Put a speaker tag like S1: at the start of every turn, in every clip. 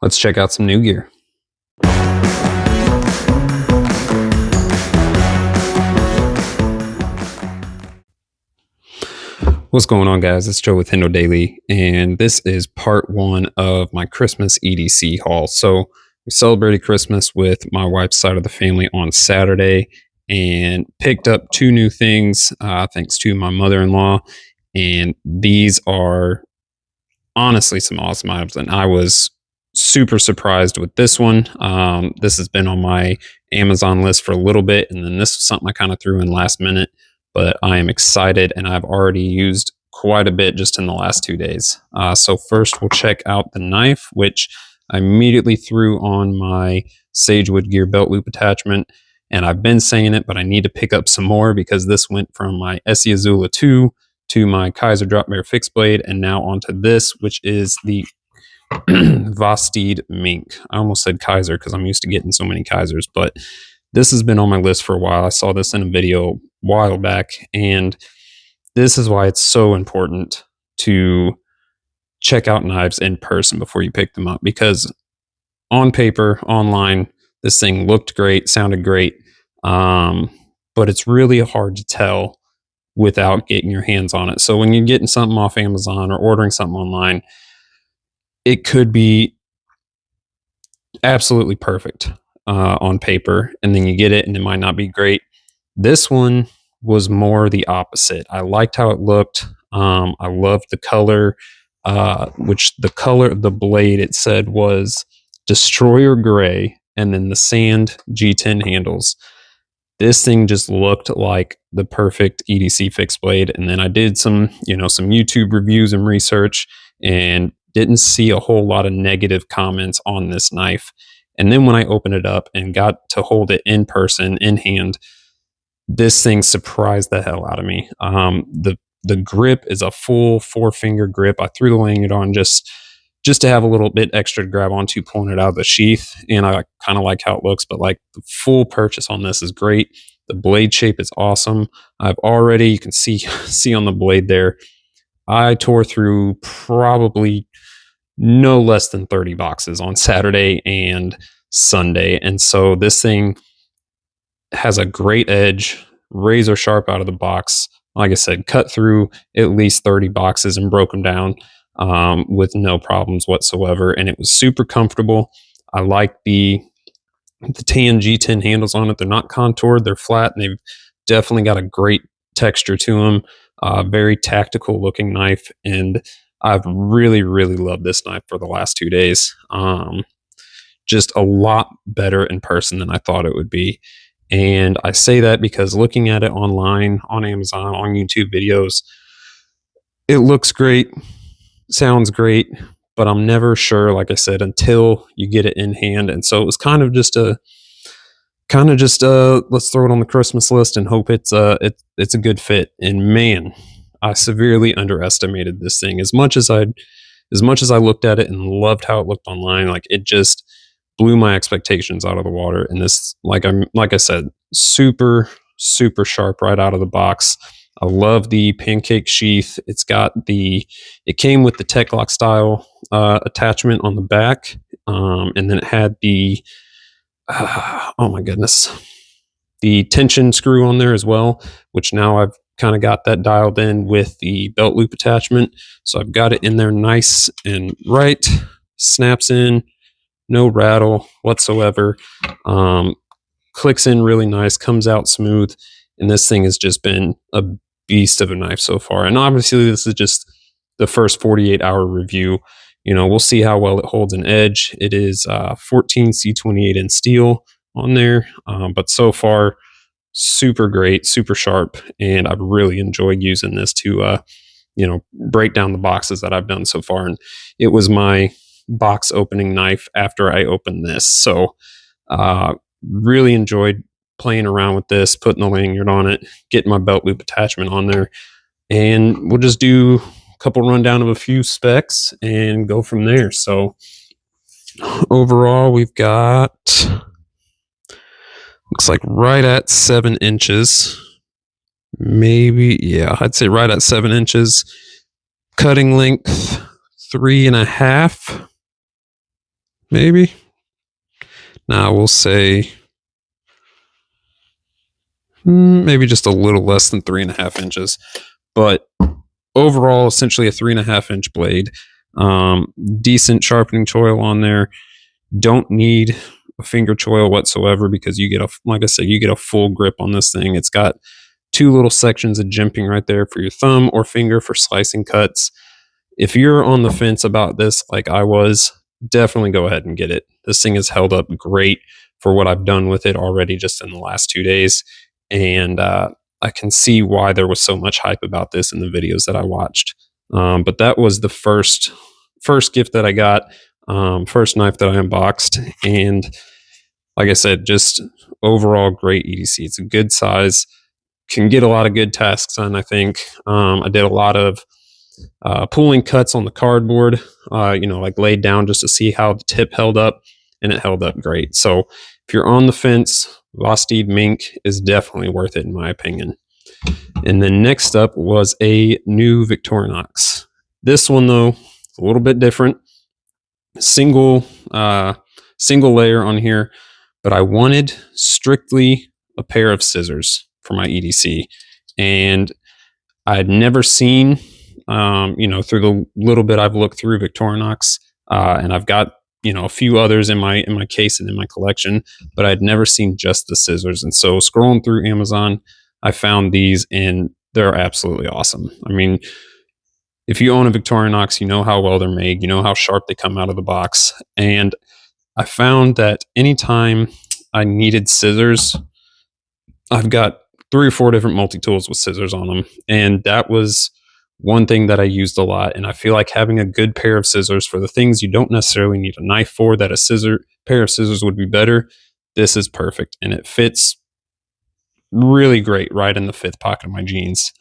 S1: Let's check out some new gear. What's going on, guys? It's Joe with Hendo Daily, and this is part one of my Christmas EDC haul. So we celebrated Christmas with my wife's side of the family on Saturday and picked up two new things thanks to my mother-in-law. And these are honestly some awesome items, and I was super surprised with this one. This has been on my Amazon list for a little bit, and then this was something I kind of threw in last minute. But I am excited, and I've already used quite a bit just in the last 2 days. So first, we'll check out the knife, which I immediately threw on my Sagewood gear belt loop attachment. And I've been saying it, but I need to pick up some more because this went from my Essie Azula 2 to my Kaiser Drop Bear fixed blade, and now onto this, which is the Vosteed Mink. I almost said Kaiser because I'm used to getting so many Kaisers, but this has been on my list for a while. I saw this in a video a while back, and this is why it's so important to check out knives in person before you pick them up, because on paper, online, this thing looked great, sounded great, but it's really hard to tell without getting your hands on it. So when you're getting something off Amazon or ordering something online, it could be absolutely perfect on paper, and then you get it and it might not be great. This one was more the opposite. I liked how it looked. I loved the color, which the color of the blade, it said, was Destroyer Gray, and then the sand G10 handles. This thing just looked like the perfect EDC fixed blade. And then I did some YouTube reviews and research, and didn't see a whole lot of negative comments on this knife. And then when I opened it up and got to hold it in person, in hand, this thing surprised the hell out of me. The grip is a full 4-finger grip. I threw the lanyard on just to have a little bit extra to grab onto pulling it out of the sheath, and I kind of like how it looks. But like, the full purchase on this is great. The blade shape is awesome. I've already, you can see on the blade there, I tore through probably no less than 30 boxes on Saturday and Sunday. And so this thing has a great edge, razor sharp out of the box. Like I said, cut through at least 30 boxes and broke them down with no problems whatsoever. And it was super comfortable. I like the tan G10 handles on it. They're not contoured, they're flat, and they've definitely got a great texture to them. Very tactical looking knife, and I've really, really loved this knife for the last 2 days. Just a lot better in person than I thought it would be. And I say that because looking at it online, on Amazon, on YouTube videos, it looks great, sounds great, but I'm never sure, like I said, until you get it in hand. And so it was kind of just a let's throw it on the Christmas list and hope it's a good fit. And man, I severely underestimated this thing. As much as I looked at it and loved how it looked online, like, it just blew my expectations out of the water. And this, like I said, super, super sharp right out of the box. I love the pancake sheath. It came with the Tech Lock style attachment on the back, and then it had the oh my goodness, the tension screw on there as well, which now I've kind of got that dialed in with the belt loop attachment. So I've got it in there nice and right, snaps in, no rattle whatsoever, clicks in really nice, comes out smooth, and this thing has just been a beast of a knife so far. And obviously this is just the first 48-hour review. We'll see how well it holds an edge. It is 14 C28 in steel on there, but so far, super great, super sharp, and I've really enjoyed using this to break down the boxes that I've done so far. And it was my box opening knife after I opened this, so really enjoyed playing around with this, putting the lanyard on it, getting my belt loop attachment on there, and we'll just do a couple rundown of a few specs and go from there. So overall, we've got, looks like right at 7 inches, maybe, yeah, I'd say right at 7 inches. Cutting length 3.5. maybe. Now we'll say maybe just a little less than 3.5 inches. But overall, essentially a 3.5 inch blade. Decent sharpening choil on there. Don't need a finger choil whatsoever because you get like I said, you get a full grip on this thing. It's got two little sections of jimping right there for your thumb or finger for slicing cuts. If you're on the fence about this, like I was, definitely go ahead and get it. This thing has held up great for what I've done with it already just in the last 2 days. And I can see why there was so much hype about this in the videos that I watched. But that was the first gift that I got, first knife that I unboxed. And like I said, just overall great EDC. It's a good size, can get a lot of good tasks done, I think. I did a lot of pulling cuts on the cardboard, like laid down just to see how the tip held up, and it held up great. So if you're on the fence, Vosteed Mink is definitely worth it in my opinion. And then next up was a new Victorinox. This one though, it's a little bit different. Single layer on here, but I wanted strictly a pair of scissors for my EDC, and I'd never seen, through the little bit I've looked through Victorinox, and I've got a few others in my case and in my collection, but I'd never seen just the scissors. And so scrolling through Amazon, I found these, and they're absolutely awesome. I mean, if you own a Victorinox, you know how well they're made, you know how sharp they come out of the box. And I found that anytime I needed scissors, I've got 3 or 4 different multi-tools with scissors on them. And that was one thing that I used a lot. And I feel like having a good pair of scissors for the things you don't necessarily need a knife for, that a pair of scissors would be better. This is perfect. And it fits really great right in the fifth pocket of my jeans.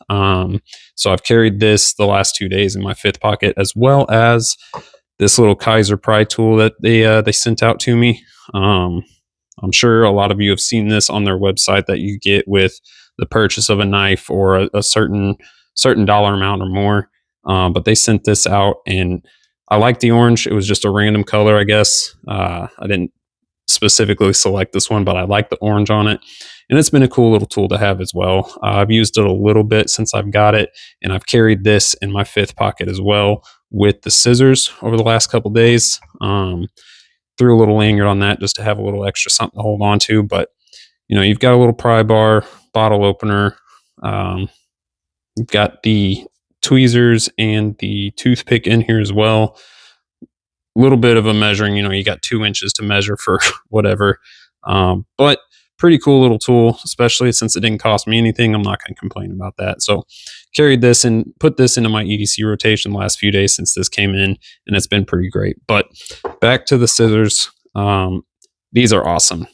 S1: So I've carried this the last 2 days in my fifth pocket, as well as this little Kaiser pry tool that they sent out to me. I'm sure a lot of you have seen this on their website that you get with the purchase of a knife or a certain dollar amount or more. But they sent this out, and I like the orange. It was just a random color, I guess. I didn't specifically select this one, but I like the orange on it. And it's been a cool little tool to have as well. I've used it a little bit since I've got it, and I've carried this in my fifth pocket as well with the scissors over the last couple days. Threw a little lanyard on that just to have a little extra something to hold on to. But you've got a little pry bar, bottle opener. You've got the tweezers and the toothpick in here as well. A little bit of a measuring, you got 2 inches to measure for whatever. But pretty cool little tool, especially since it didn't cost me anything. I'm not going to complain about that. So carried this and put this into my EDC rotation the last few days since this came in, and it's been pretty great. But back to the scissors. These are awesome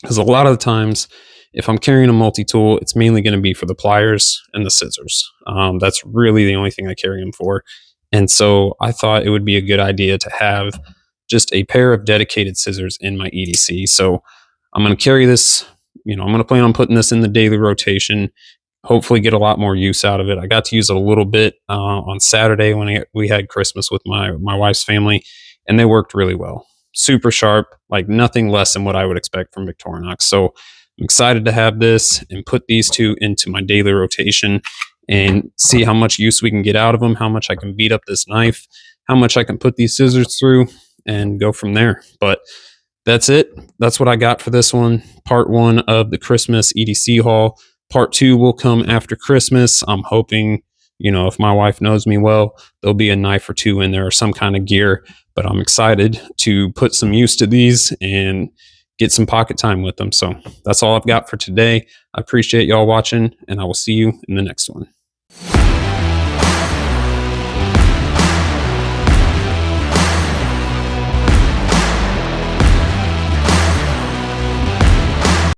S1: because a lot of the times if I'm carrying a multi-tool, it's mainly going to be for the pliers and the scissors. That's really the only thing I carry them for. And so I thought it would be a good idea to have just a pair of dedicated scissors in my EDC. So I'm going to carry this, I'm going to plan on putting this in the daily rotation, hopefully get a lot more use out of it. I got to use it a little bit on Saturday when we had Christmas with my wife's family, and they worked really well. Super sharp, like nothing less than what I would expect from Victorinox. So I'm excited to have this and put these two into my daily rotation and see how much use we can get out of them, how much I can beat up this knife, how much I can put these scissors through, and go from there. But that's it. That's what I got for this one. Part 1 of the Christmas EDC haul. Part 2 will come after Christmas. I'm hoping, if my wife knows me well, there'll be a knife or two in there or some kind of gear. But I'm excited to put some use to these and get some pocket time with them. So that's all I've got for today. I appreciate y'all watching, and I will see you in the next one.